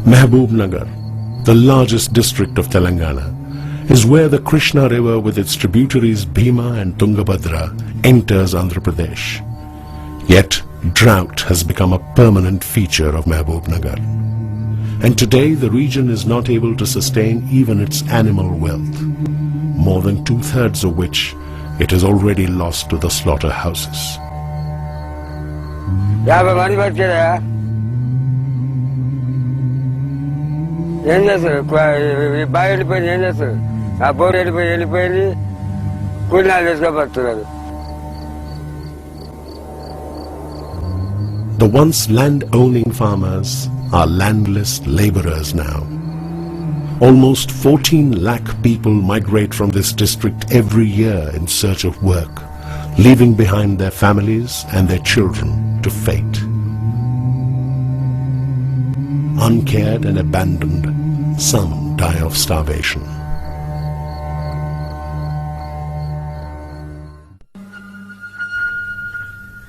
Nagar, the largest district of Telangana, is where the Krishna River with its tributaries Bhima and Tungabhadra enters Andhra Pradesh. Yet, drought has become a permanent feature of Nagar. And today the region is not able to sustain even its animal wealth, more than 2/3 of which it has already lost to the slaughterhouses. The once land-owning farmers are landless laborers now. Almost 14 lakh people migrate from this district every year in search of work, leaving behind their families and their children to fate. Uncared and abandoned, some die of starvation.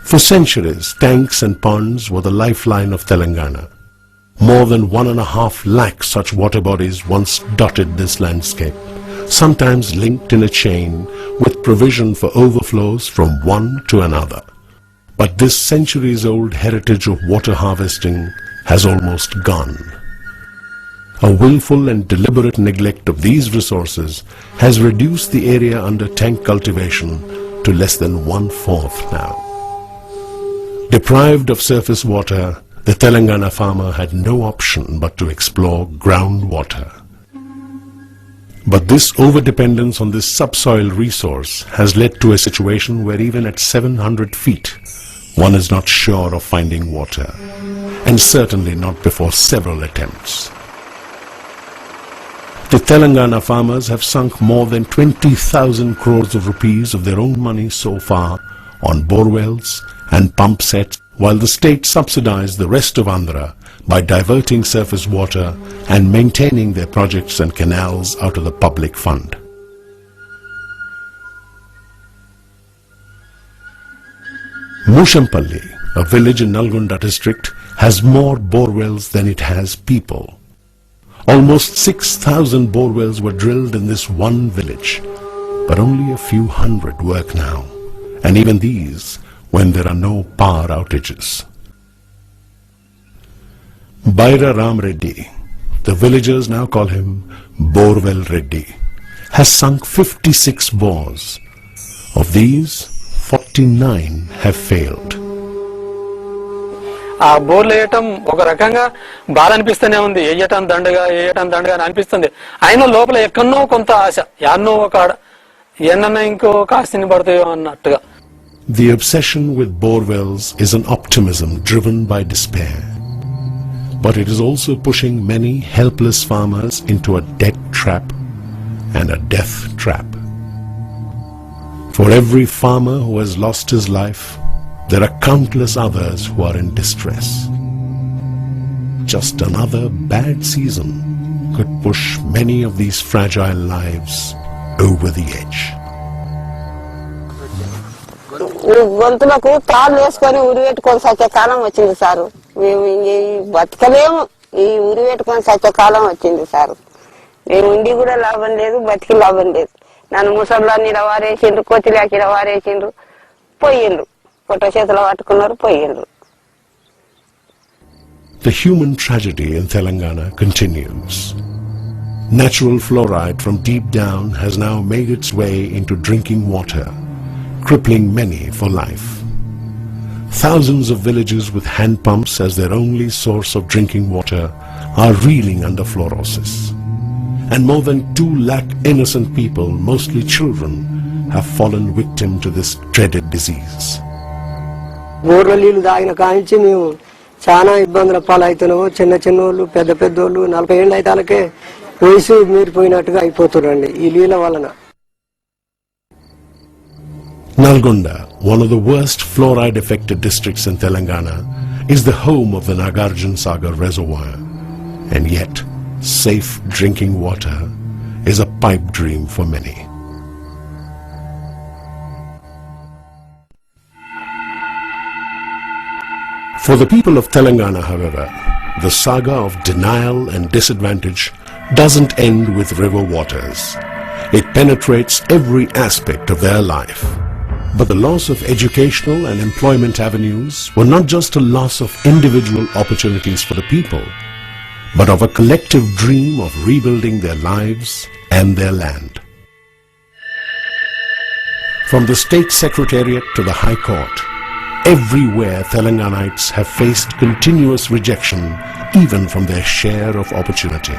For centuries, tanks and ponds were the lifeline of Telangana. More than 1.5 lakh such water bodies once dotted this landscape, sometimes linked in a chain with provision for overflows from one to another. But this centuries-old heritage of water harvesting has almost gone. A willful and deliberate neglect of these resources has reduced the area under tank cultivation to less than 1/4 now. Deprived of surface water, the Telangana farmer had no option but to explore groundwater. But this overdependence on this subsoil resource has led to a situation where even at 700 feet, one is not sure of finding water, and certainly not before several attempts. The Telangana farmers have sunk more than 20,000 crores of rupees of their own money so far on borewells and pump sets, while the state subsidized the rest of Andhra by diverting surface water and maintaining their projects and canals out of the public fund. Mushampalli, a village in Nalgonda district, has more borewells than it has people. Almost 6,000 borewells were drilled in this one village, but only a few hundred work now, and even these when there are no power outages. Baira Ram Reddy, the villagers now call him Borewell Reddy, has sunk 56 bores. Of these, 49 have failed. ఆ బోర్లు వేయటం ఒక రకంగా బాధ అనిపిస్తూనే ఉంది. వేయటం దండగా అనిపిస్తుంది. అయినా లోపల ఎక్కడో కొంత ఆశ, యాన్నో ఒక ఏమన్నా ఇంకో కాస్తిని పడతాయో అన్నట్టుగా. The obsession with borewells is an optimism driven by despair. But it is also pushing many helpless farmers into a debt trap and a death trap. For every farmer who has lost his life, there are countless others who are in distress. Just another bad season could push many of these fragile lives over the edge. గొంతులకు తాళ్ళు వేసుకొని ఉరి పెట్టుకొని సచ్చే కాలం వచ్చింది sir. మేము బతకలేము, ఈ ఉరి పెట్టుకొని సచ్చే కాలం వచ్చింది sir. మేము ఉండి కూడా లాభం లేదు, బతికి లాభం లేదు. నన్ను ముసళ్ళని ఇలా వారేసిండ్రు, కొత్తిలాకి ఇలా వారేసిండ్రు, పోయిండ్రు. పొట్ట చేతులు పట్టుకున్నారు, పోయిండ్రు. The human tragedy in Telangana continues. Natural fluoride from deep down has now made its way into drinking water, crippling many for life. Thousands of villages with hand pumps as their only source of drinking water are reeling under fluorosis. And more than 2 lakh innocent people, mostly children, have fallen victim to this dreaded disease. బోర్ల నీళ్లు తాగిన కాంచి మేము చాలా ఇబ్బందుల పాలవుతున్నాము. చిన్నోళ్ళు, పెద్దోళ్ళు 40 ఏళ్ళు అయితే వాళ్ళకే వయసు మీరిపోయినట్టుగా అయిపోతున్నారండి ఈ నీళ్ళ వలన. Nalgonda, one of the worst fluoride-affected districts in Telangana, is the home of the Nagarjun Sagar reservoir, and yet safe drinking water is a pipe dream for many. For the people of Telangana, however, the saga of denial and disadvantage doesn't end with river waters. It penetrates every aspect of their life. But the loss of educational and employment avenues were not just a loss of individual opportunities for the people, but of a collective dream of rebuilding their lives and their land. From the State Secretariat to the High Court, everywhere Telanganites have faced continuous rejection, even from their share of opportunity.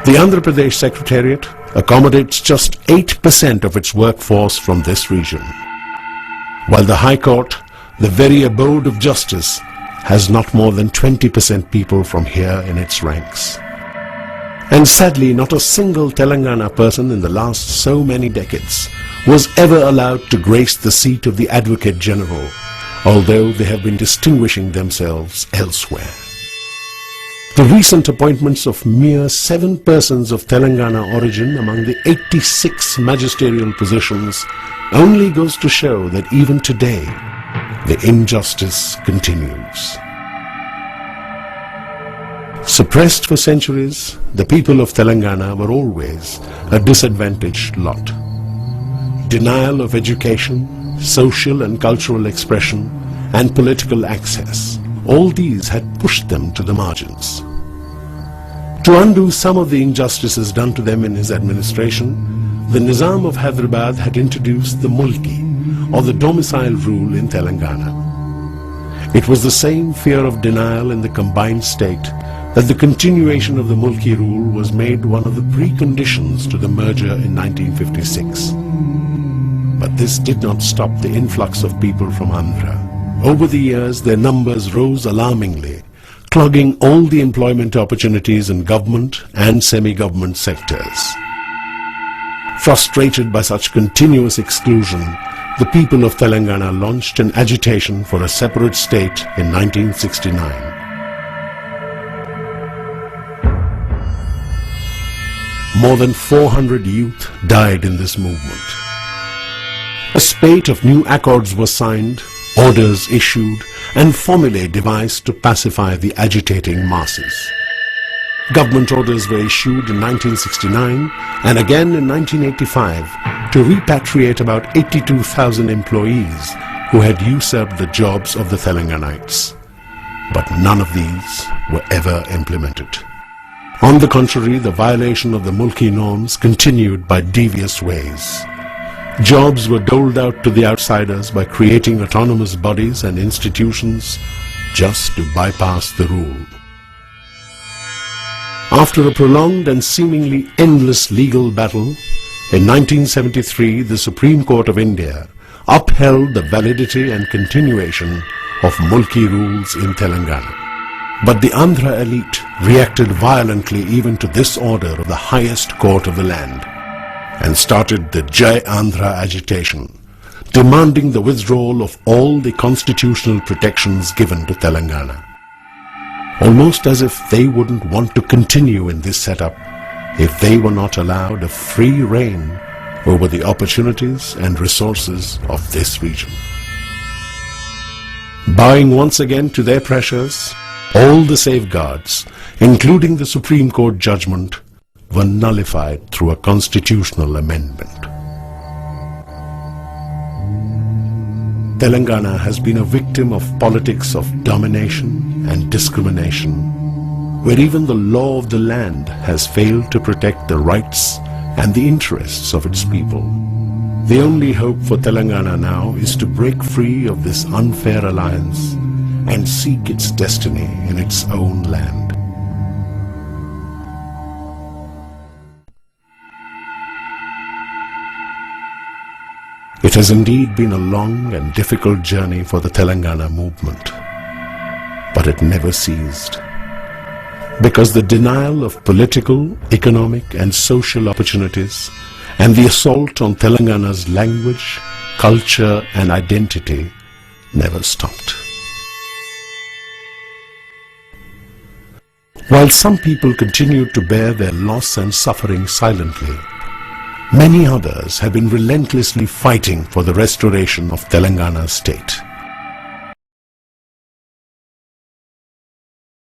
The Andhra Pradesh Secretariat accommodates just 8% of its workforce from this region, while the High Court, the very abode of justice, has not more than 20% people from here in its ranks. And sadly, not a single Telangana person in the last so many decades was ever allowed to grace the seat of the Advocate General, although they have been distinguishing themselves elsewhere. The recent appointments of mere 7 persons of Telangana origin among the 86 magisterial positions only goes to show that even today, the injustice continues. Suppressed for centuries, the people of Telangana were always a disadvantaged lot. Denial of education, social and cultural expression, and political access, all these had pushed them to the margins. To undo some of the injustices done to them in his administration, the Nizam of Hyderabad had introduced the Mulki, or the domicile rule in Telangana. It was the same fear of denial in the combined state that the continuation of the Mulki rule was made one of the preconditions to the merger in 1956. But this did not stop the influx of people from Andhra. Over the years, their numbers rose alarmingly, clogging all the employment opportunities in government and semi-government sectors. Frustrated by such continuous exclusion, the people of Telangana launched an agitation for a separate state in 1969. More than 400 youth died in this movement. A spate of new accords was signed, orders issued, and formulae devised to pacify the agitating masses. Government orders were issued in 1969 and again in 1985 to repatriate about 82,000 employees who had usurped the jobs of the Telanganites. But none of these were ever implemented. On the contrary, the violation of the Mulki norms continued by devious ways. Jobs were doled out to the outsiders by creating autonomous bodies and institutions just to bypass the rule. After a prolonged and seemingly endless legal battle, in 1973 the Supreme Court of India upheld the validity and continuation of Mulki rules in Telangana. But the Andhra elite reacted violently even to this order of the highest court of the land, and started the Jai Andhra agitation, demanding the withdrawal of all the constitutional protections given to Telangana. Almost as if they wouldn't want to continue in this setup if they were not allowed a free rein over the opportunities and resources of this region. Bowing once again to their pressures, all the safeguards, including the Supreme Court judgment, were nullified through a constitutional amendment. Telangana has been a victim of politics of domination and discrimination, where even the law of the land has failed to protect the rights and the interests of its people. The only hope for Telangana now is to break free of this unfair alliance and seek its destiny in its own land. It has indeed been a long and difficult journey for the Telangana movement, but it never ceased. Because the denial of political, economic and social opportunities and the assault on Telangana's language, culture and identity never stopped. While some people continued to bear their loss and suffering silently, many others have been relentlessly fighting for the restoration of Telangana's state.